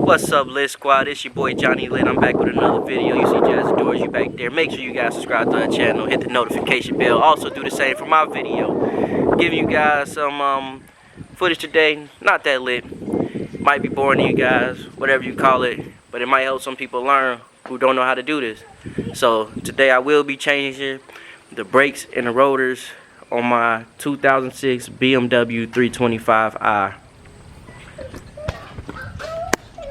What's up, Lit Squad? It's your boy Johnny Lit. I'm back with another video. You see Jazzy Doors, you back there. Make sure you guys subscribe to our channel, hit the notification bell. Also do the same for my video. Giving you guys some footage today. Not that lit. Might be boring to you guys, whatever you call it, but it might help some people learn who don't know how to do this. So today I will be changing the brakes and the rotors on my 2006 Bmw 325i.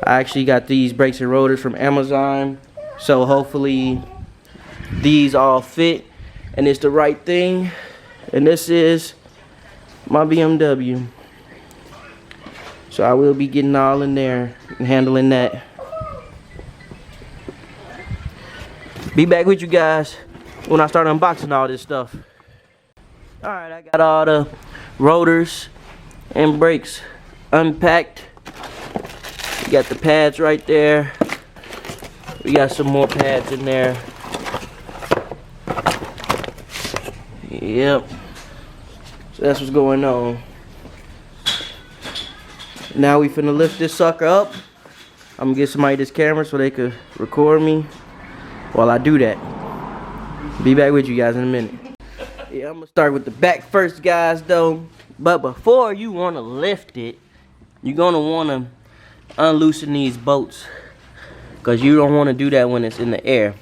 I actually got these brakes and rotors from Amazon, so hopefully these all fit and it's the right thing. And this is my BMW, so I will be getting all in there and handling that. Be back with you guys when I start unboxing all this stuff. Alright, I got all the rotors and brakes unpacked. We got the pads right there. We got some more pads in there. Yep. So that's what's going on. Now we finna lift this sucker up. I'm gonna get somebody this camera so they could record me while I do that. Be back with you guys in a minute. Yeah, I'm gonna start with the back first, guys, though. But before you wanna lift it, you're gonna wanna unloosen these bolts, because you don't want to do that when it's in the air,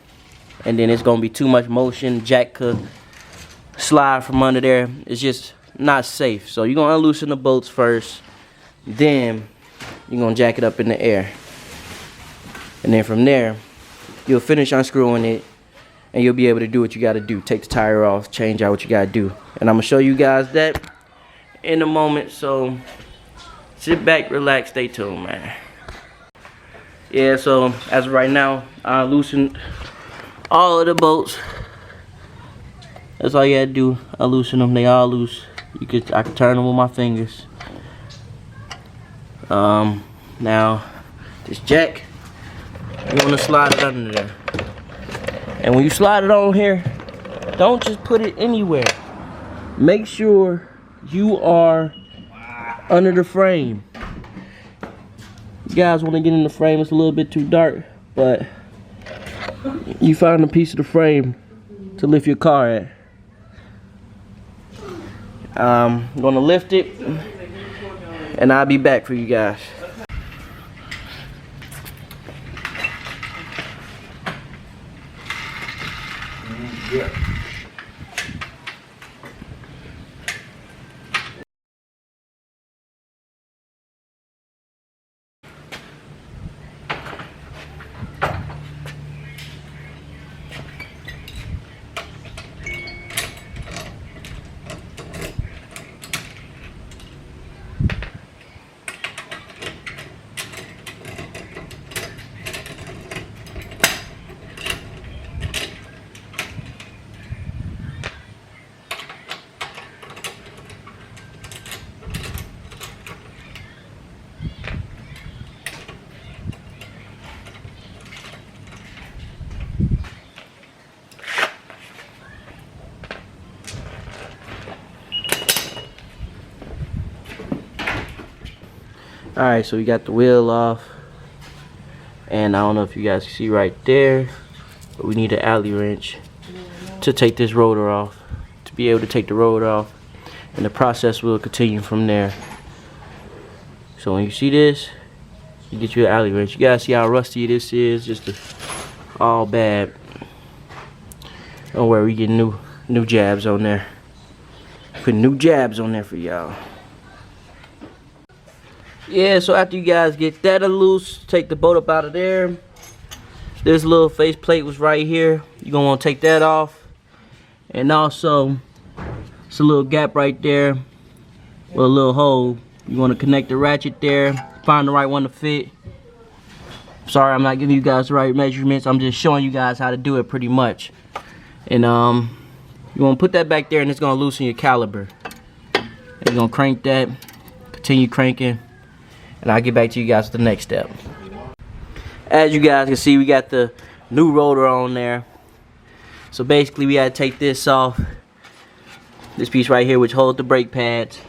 and then it's gonna be too much motion. Jack could slide from under there. It's just not safe. So you're gonna unloosen the bolts first, then you're gonna jack it up in the air, and then from there you'll finish unscrewing it and you'll be able to do what you got to do. Take the tire off, change out what you got to do, and I'm gonna show you guys that in a moment. So sit back, relax, stay tuned, man. Yeah, so as of right now, I loosened all of the bolts. That's all you had to do. I loosen them. They all loose. I can turn them with my fingers. Now this jack, you want to slide it under there. And when you slide it on here, don't just put it anywhere. Make sure you are under the frame. You guys want to get in the frame. It's a little bit too dark, but you find a piece of the frame to lift your car at. I'm gonna lift it and I'll be back for you guys. Yeah. Alright, so we got the wheel off, and I don't know if you guys can see right there, but we need an alley wrench to take this rotor off, to be able to take the rotor off, and the process will continue from there. So when you see this, you get your alley wrench. You guys see how rusty this is, just all bad. Don't worry, we get new jabs on there. Put new jabs on there for y'all. Yeah, so after you guys get that loose, take the bolt up out of there. This little face plate was right here. You're gonna want to take that off. And also, it's a little gap right there with a little hole. You want to connect the ratchet there, find the right one to fit. Sorry, I'm not giving you guys the right measurements. I'm just showing you guys how to do it pretty much. And you want to put that back there, and it's gonna loosen your caliper. And you're gonna crank that, continue cranking. And I'll get back to you guys with the next step. As you guys can see, we got the new rotor on there. So basically we had to take this off. This piece right here, which holds the brake pads.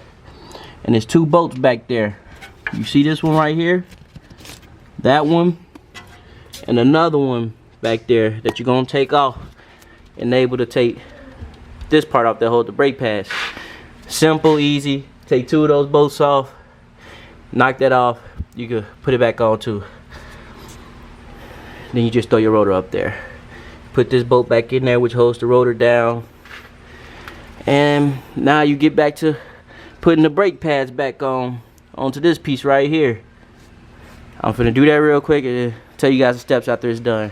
And there's two bolts back there. You see this one right here? that one and another one back there that you're gonna take off and able to take this part off that hold the brake pads. Simple, easy. Take two of those bolts off, knock that off. You could put it back on too. Then you just throw your rotor up there. Put this bolt back in there, which holds the rotor down. And now you get back to putting the brake pads back on onto this piece right here. I'm finna do that real quick and tell you guys the steps after it's done.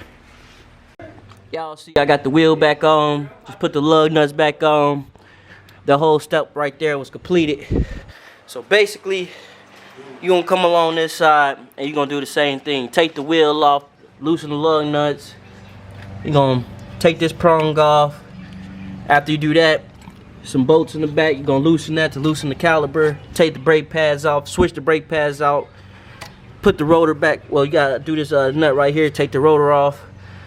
Y'all see I got the wheel back on. Just put the lug nuts back on. The whole step right there was completed. So basically, you're gonna come along this side and you're gonna do the same thing. Take the wheel off, loosen the lug nuts. You're gonna take this prong off. After you do that, some bolts in the back, you're gonna loosen that to loosen the caliper. Take the brake pads off, switch the brake pads out. Put the rotor back. Well, you gotta do this nut right here. Take the rotor off,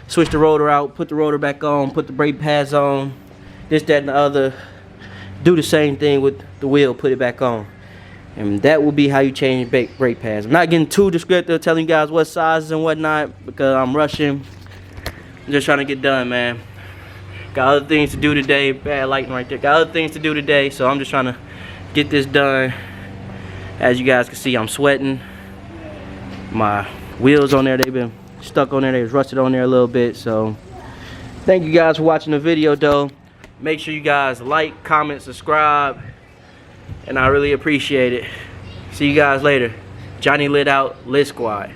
switch the rotor out, put the rotor back on, put the brake pads on. This, that, and the other. Do the same thing with the wheel, put it back on. And that will be how you change brake pads. I'm not getting too descriptive, telling you guys what sizes and whatnot, because I'm rushing. I'm just trying to get done, man. Got other things to do today. Bad lighting right there. Got other things to do today, so I'm just trying to get this done. As you guys can see, I'm sweating. My wheels on there, they've been stuck on there. They was rusted on there a little bit. So thank you guys for watching the video, though. Make sure you guys like, comment, subscribe, and I really appreciate it. See you guys later. Johnny Lit out, Lit Squad.